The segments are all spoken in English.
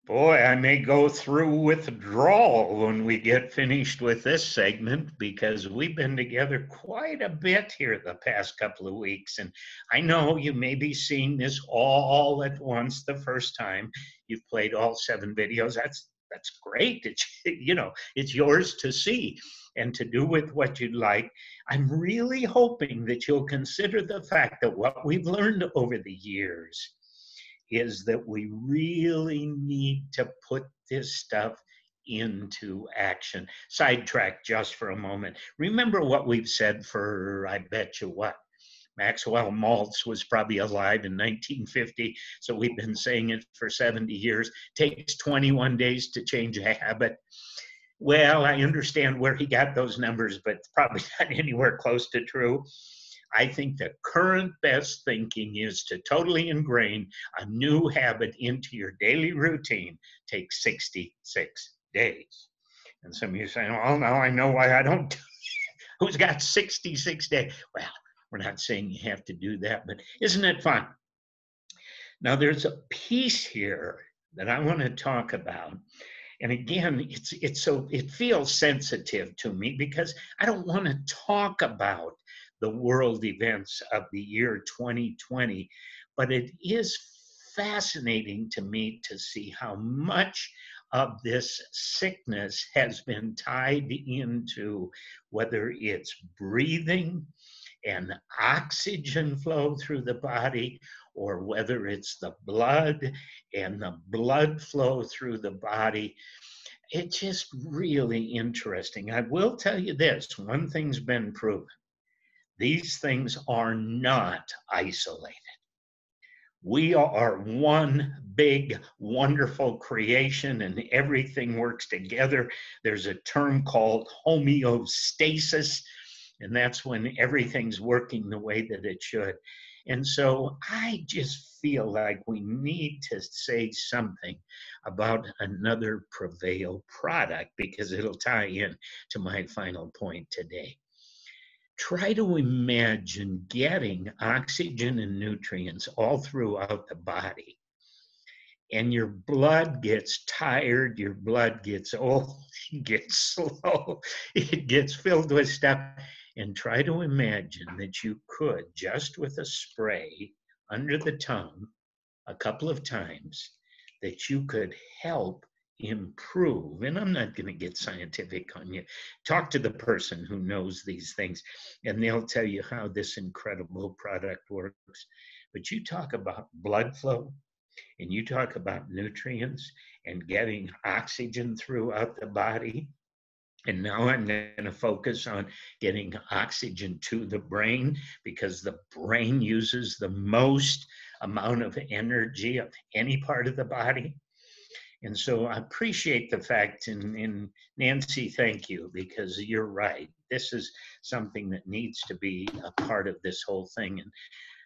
Boy, I may go through withdrawal when we get finished with this segment because we've been together quite a bit here the past couple of weeks. And I know you may be seeing this all at once the first time. You've played all 7 videos. That's great. It's yours to see and to do with what you'd like. I'm really hoping that you'll consider the fact that what we've learned over the years is that we really need to put this stuff into action. Sidetrack just for a moment. Remember what we've said for, I bet you what, Maxwell Maltz was probably alive in 1950, so we've been saying it for 70 years. Takes 21 days to change a habit. Well, I understand where he got those numbers, but it's probably not anywhere close to true. I think the current best thinking is to totally ingrain a new habit into your daily routine. Takes 66 days. And some of you saying, well, now I know why I don't. Who's got 66 days? Well, we're not saying you have to do that, but isn't it fun? Now, there's a piece here that I want to talk about. And again, it feels sensitive to me because I don't want to talk about the world events of the year 2020, but it is fascinating to me to see how much of this sickness has been tied into whether it's breathing and oxygen flow through the body, or whether it's the blood and the blood flow through the body. It's just really interesting. I will tell you this, one thing's been proven. These things are not isolated. We are one big, wonderful creation and everything works together. There's a term called homeostasis, and that's when everything's working the way that it should. And so I just feel like we need to say something about another Prevail product because it'll tie in to my final point today. Try to imagine getting oxygen and nutrients all throughout the body. And your blood gets tired, your blood gets old, it gets slow, it gets filled with stuff. And try to imagine that you could, just with a spray under the tongue a couple of times, that you could help improve. And I'm not going to get scientific on you. Talk to the person who knows these things, and they'll tell you how this incredible product works. But you talk about blood flow, and you talk about nutrients and getting oxygen throughout the body. And now I'm going to focus on getting oxygen to the brain because the brain uses the most amount of energy of any part of the body. And so I appreciate the fact, and Nancy, thank you, because you're right. This is something that needs to be a part of this whole thing. And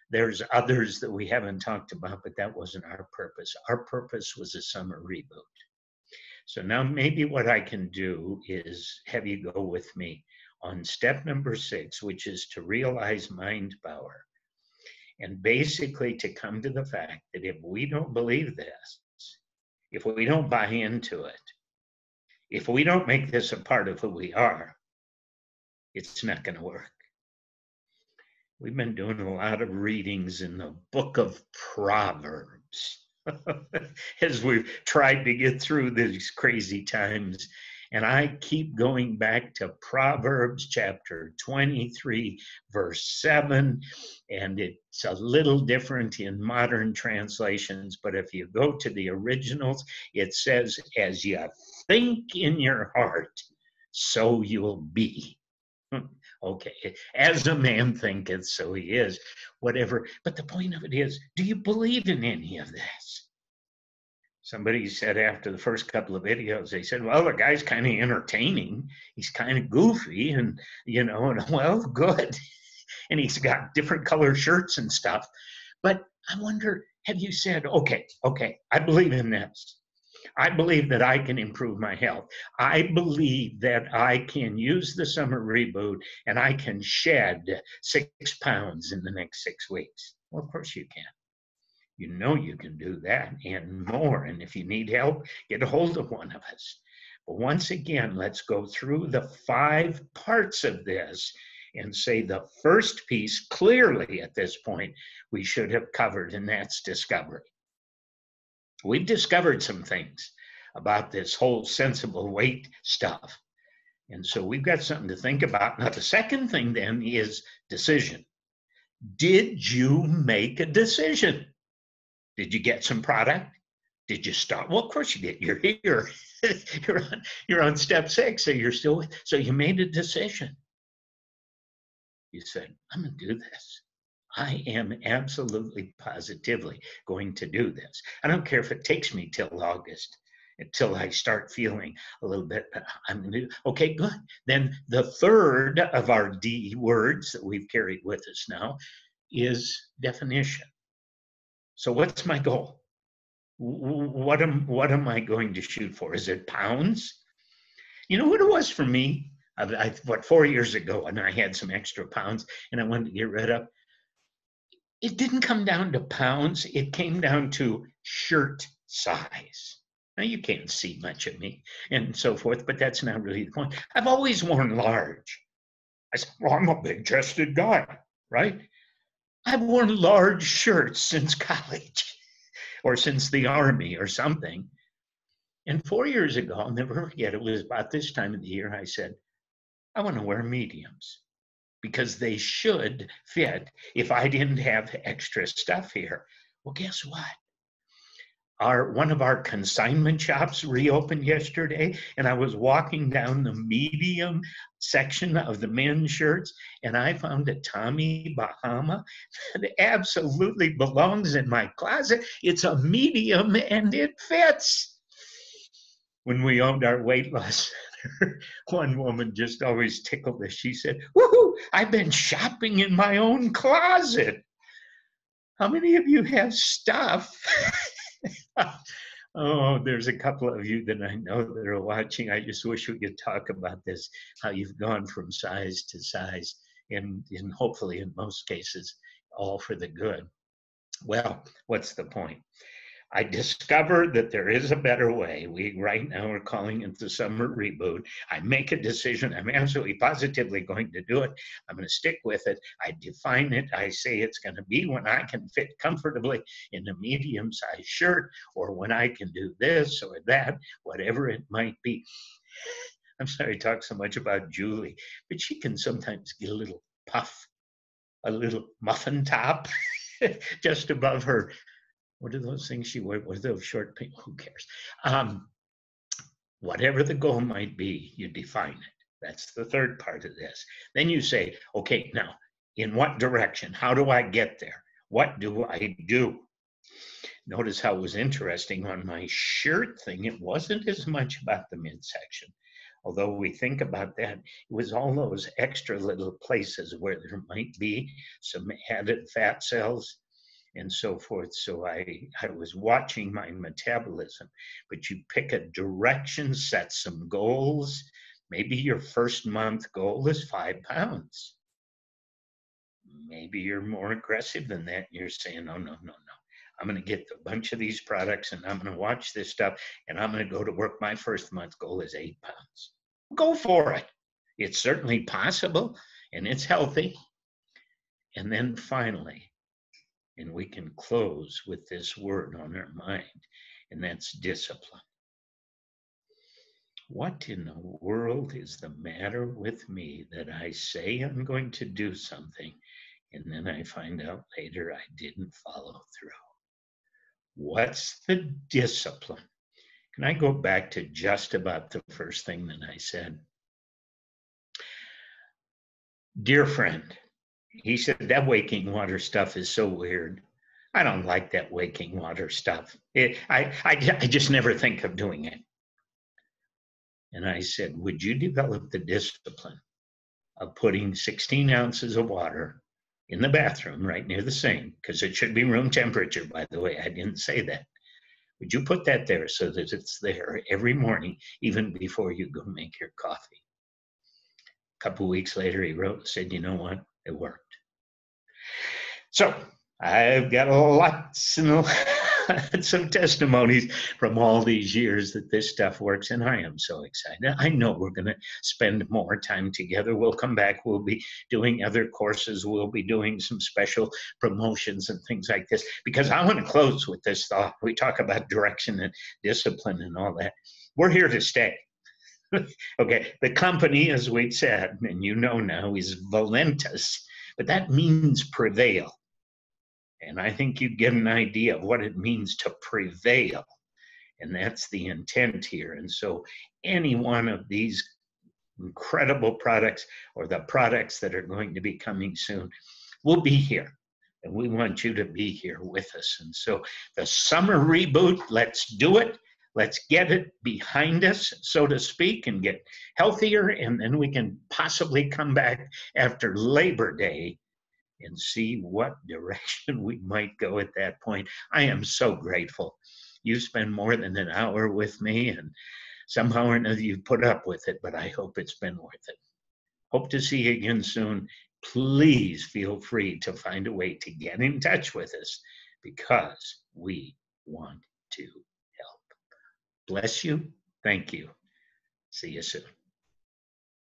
there's others that we haven't talked about, but that wasn't our purpose. Our purpose was a summer reboot. So now maybe what I can do is have you go with me on step number 6, which is to realize mind power. And basically to come to the fact that if we don't believe this, if we don't buy into it, if we don't make this a part of who we are, it's not going to work. We've been doing a lot of readings in the book of Proverbs as we've tried to get through these crazy times. And I keep going back to Proverbs chapter 23, verse 7. And it's a little different in modern translations. But if you go to the originals, it says, as you think in your heart, so you'll be. Okay, as a man thinketh, so he is, whatever. But the point of it is, do you believe in any of this? Somebody said after the first couple of videos, they said, well, the guy's kind of entertaining. He's kind of goofy and, well, good. And he's got different color shirts and stuff. But I wonder, have you said, okay, I believe in this. I believe that I can improve my health. I believe that I can use the summer reboot and I can shed 6 pounds in the next 6 weeks. Well, of course you can. You know you can do that and more. And if you need help, get a hold of one of us. But once again, let's go through the 5 parts of this and say the first piece clearly at this point we should have covered, and that's discovery. We've discovered some things about this whole sensible weight stuff. And so we've got something to think about. Now, the second thing then is decision. Did you make a decision? Did you get some product? Did you start? Well, of course you did. You're here. you're on step 6, so you're still, so you made a decision. You said, I'm going to do this. I am absolutely positively going to do this. I don't care if it takes me till August, until I start feeling a little bit, I'm going to do, okay, good. Then the third of our D words that we've carried with us now is definition. So what's my goal? What am I going to shoot for? Is it pounds? You know what it was for me? 4 years ago, and I had some extra pounds and I wanted to get rid of. It didn't come down to pounds. It came down to shirt size. Now you can't see much of me and so forth, but that's not really the point. I've always worn large. I said, well, I'm a big-chested guy, right? I've worn large shirts since college or since the Army or something. And 4 years ago, I'll never forget, it was about this time of the year, I said, I want to wear mediums because they should fit if I didn't have extra stuff here. Well, guess what? One of our consignment shops reopened yesterday, and I was walking down the medium section of the men's shirts, and I found a Tommy Bahama that absolutely belongs in my closet. It's a medium, and it fits. When we owned our weight loss center, one woman just always tickled us. She said, woohoo, I've been shopping in my own closet. How many of you have stuff? Oh, there's a couple of you that I know that are watching. I just wish we could talk about this, how you've gone from size to size, and hopefully in most cases, all for the good. Well, what's the point? I discovered that there is a better way. We right now are calling it the summer reboot. I make a decision. I'm absolutely positively going to do it. I'm going to stick with it. I define it. I say it's going to be when I can fit comfortably in a medium-sized shirt, or when I can do this or that, whatever it might be. I'm sorry I talk so much about Julie, but she can sometimes get a little puff, a little muffin top just above her. What are those things she wears? What are those short pants? Who cares? Whatever the goal might be, you define it. That's the third part of this. Then you say, okay, now, in what direction? How do I get there? What do I do? Notice how it was interesting on my shirt thing. It wasn't as much about the midsection. Although we think about that, it was all those extra little places where there might be some added fat cells and so forth. So I was watching my metabolism. But you pick a direction, set some goals. Maybe your first month goal is 5 pounds. Maybe you're more aggressive than that. And you're saying, no. I'm going to get a bunch of these products, and I'm going to watch this stuff, and I'm going to go to work. My first month goal is 8 pounds. Go for it. It's certainly possible, and it's healthy. And then finally, and we can close with this word on our mind, and that's discipline. What in the world is the matter with me that I say I'm going to do something, and then I find out later I didn't follow through? What's the discipline? Can I go back to just about the first thing that I said? Dear friend, he said, that waking water stuff is so weird. I don't like that waking water stuff. I just never think of doing it. And I said, would you develop the discipline of putting 16 ounces of water in the bathroom right near the sink, because it should be room temperature, by the way, I didn't say that. Would you put that there so that it's there every morning, even before you go make your coffee? A couple of weeks later, he wrote and said, you know what? It worked. So I've got lots and lots of testimonies from all these years that this stuff works, and I am so excited. I know we're going to spend more time together. We'll come back. We'll be doing other courses. We'll be doing some special promotions and things like this, because I want to close with this thought. We talk about direction and discipline and all that. We're here to stay. Okay, the company, as we've said, and you know now, is Valentus, but that means prevail. And I think you get an idea of what it means to prevail. And that's the intent here. And so any one of these incredible products or the products that are going to be coming soon will be here. And we want you to be here with us. And so the summer reboot, let's do it. Let's get it behind us, so to speak, and get healthier. And then we can possibly come back after Labor Day and see what direction we might go at that point. I am so grateful. You spend more than an hour with me, and somehow or another you put up with it, but I hope it's been worth it. Hope to see you again soon. Please feel free to find a way to get in touch with us, because we want to help. Bless you. Thank you. See you soon.